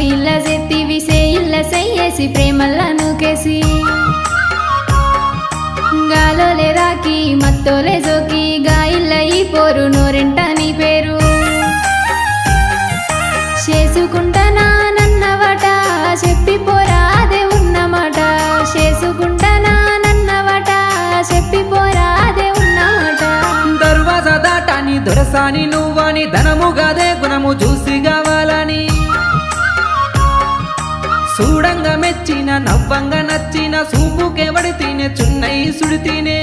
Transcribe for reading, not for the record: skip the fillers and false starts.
ఇల్ల సెత్తి విసే ఇల్ల సెయ్యేసి ప్రేమల్లా నూకేసి గాలోలే రాకి మత్తోలే జోకి గా ఇల్ల ఈ పోరు నోరెంట నీ పేరు చేసుకుంటానా నన్నవట చెప్పిపోరా అదే ఉన్నమాట చేసుకుంటానా నన్నవట చెప్పిపోరా అదే ఉన్నమాట దర్వాజా దాటాని దొరసాని నువ్వని ధనముగాదే గుణము చూసి కావాలని చూడంగా మెచ్చిన నవ్వంగా నచ్చిన సూపుకే వడితేనే చున్నై సుడితేనే